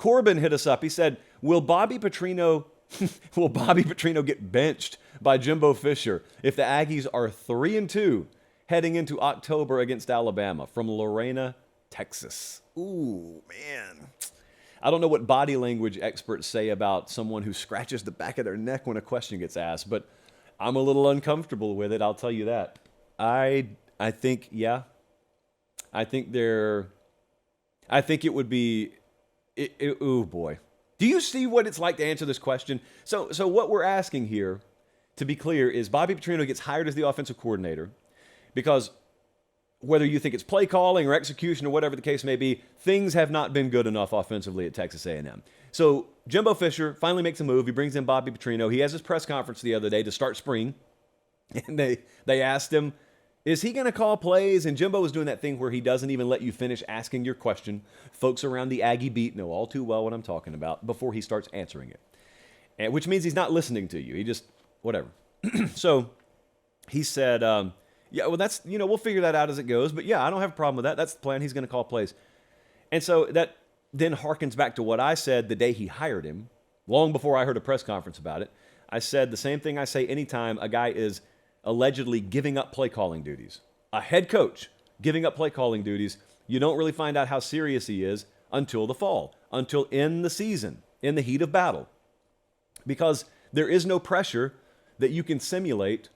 Corbin hit us up. He said, will Bobby Petrino get benched by Jimbo Fisher if the Aggies are 3-2 heading into October against Alabama? From Lorena, Texas. Ooh, man. I don't know what body language experts say about someone who scratches the back of their neck when a question gets asked, but I'm a little uncomfortable with it, I'll tell you that. I think, yeah. I think it would be, oh boy. Do you see what it's like to answer this question? So what we're asking here, to be clear, is Bobby Petrino gets hired as the offensive coordinator because whether you think it's play calling or execution or whatever the case may be, things have not been good enough offensively at Texas A&M. So Jimbo Fisher finally makes a move. He brings in Bobby Petrino. He has his press conference the other day to start spring. And they asked him, is he going to call plays? And Jimbo was doing that thing where he doesn't even let you finish asking your question. Folks around the Aggie beat know all too well what I'm talking about before he starts answering it, and which means he's not listening to you. He just, whatever. So he said, yeah, well, that's, we'll figure that out as it goes. But yeah, I don't have a problem with that. That's the plan. He's going to call plays. And so that then harkens back to what I said the day he hired him, long before I heard a press conference about it. I said the same thing I say anytime a guy is allegedly giving up play calling duties. A head coach giving up play calling duties, you don't really find out how serious he is until the fall, until in the season, in the heat of battle. Because there is no pressure that you can simulate.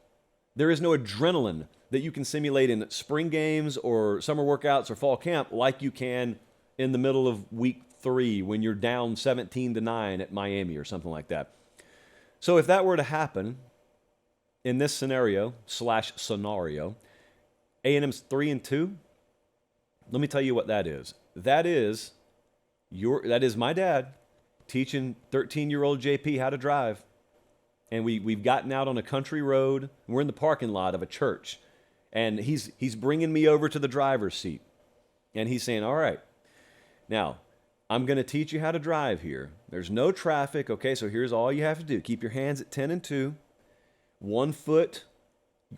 There is no adrenaline that you can simulate in spring games or summer workouts or fall camp like you can in the middle of week 3 when you're down 17-9 at Miami or something like that. So if that were to happen, in this scenario, A&M's 3-2. Let me tell you what that is. That is my dad teaching 13-year-old JP how to drive. And we've gotten out on a country road. We're in the parking lot of a church. And he's bringing me over to the driver's seat. And he's saying, all right, now, I'm going to teach you how to drive here. There's no traffic, okay? So here's all you have to do. Keep your hands at 10 and 2. 1 foot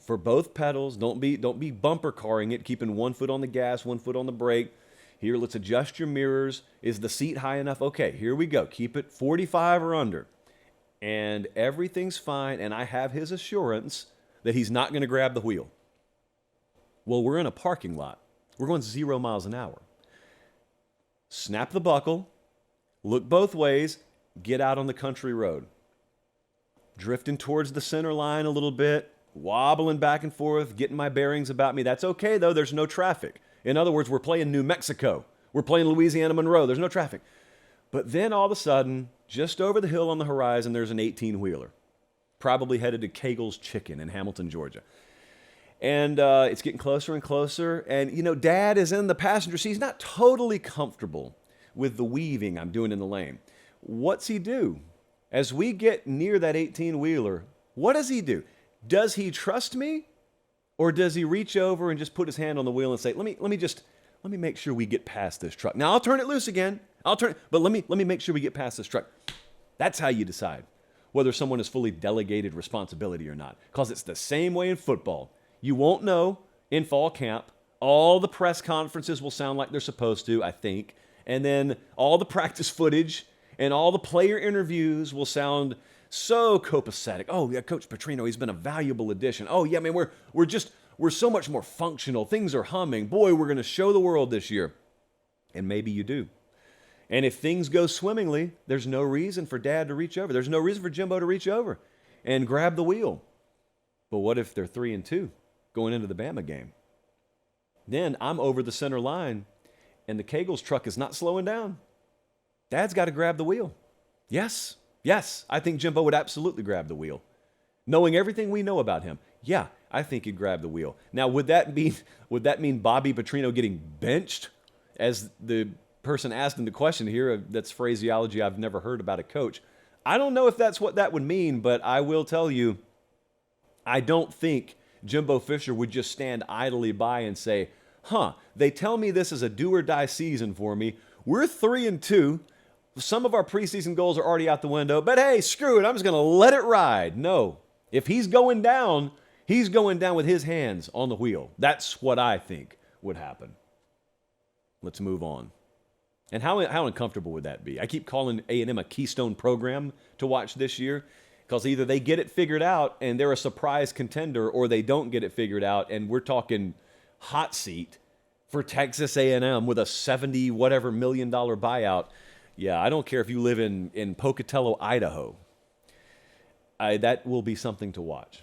for both pedals. Don't be bumper carring it, keeping 1 foot on the gas, 1 foot on the brake. Here, let's adjust your mirrors. Is the seat high enough? Okay, here we go. Keep it 45 or under. And everything's fine, and I have his assurance that he's not going to grab the wheel. Well, we're in a parking lot. We're going 0 miles an hour. Snap the buckle, look both ways, get out on the country road. Drifting towards the center line a little bit, wobbling back and forth, getting my bearings about me. That's okay, though. There's no traffic. In other words, we're playing New Mexico. We're playing Louisiana Monroe. There's no traffic. But then all of a sudden, just over the hill on the horizon, there's an 18-wheeler, probably headed to Kegel's Chicken in Hamilton, Georgia. And it's getting closer and closer. And, Dad is in the passenger seat. He's not totally comfortable with the weaving I'm doing in the lane. What's he do? As we get near that 18-wheeler, what does he do? Does he trust me? Or does he reach over and just put his hand on the wheel and say, let me make sure we get past this truck. Now, I'll turn it loose again. But let me make sure we get past this truck. That's how you decide whether someone has fully delegated responsibility or not. Because it's the same way in football. You won't know in fall camp. All the press conferences will sound like they're supposed to, I think. And then all the practice footage and all the player interviews will sound so copacetic. Oh, yeah, Coach Petrino, he's been a valuable addition. Oh, yeah, man, we're so much more functional. Things are humming. Boy, we're going to show the world this year. And maybe you do. And if things go swimmingly, there's no reason for Dad to reach over. There's no reason for Jimbo to reach over and grab the wheel. But what if they're 3-2 going into the Bama game? Then I'm over the center line, and the Kegel's truck is not slowing down. Dad's got to grab the wheel. Yes, I think Jimbo would absolutely grab the wheel. Knowing everything we know about him, yeah, I think he'd grab the wheel. Now, would that mean Bobby Petrino getting benched? As the person asking the question here, that's phraseology I've never heard about a coach. I don't know if that's what that would mean, but I will tell you, I don't think Jimbo Fisher would just stand idly by and say, they tell me this is a do-or-die season for me. We're 3-2. Some of our preseason goals are already out the window, but hey, screw it. I'm just going to let it ride. No. If he's going down with his hands on the wheel. That's what I think would happen. Let's move on. And how uncomfortable would that be? I keep calling A&M a keystone program to watch this year because either they get it figured out and they're a surprise contender, or they don't get it figured out and we're talking hot seat for Texas A&M with a 70 whatever million dollar buyout. Yeah, I don't care if you live in Pocatello, Idaho. That will be something to watch.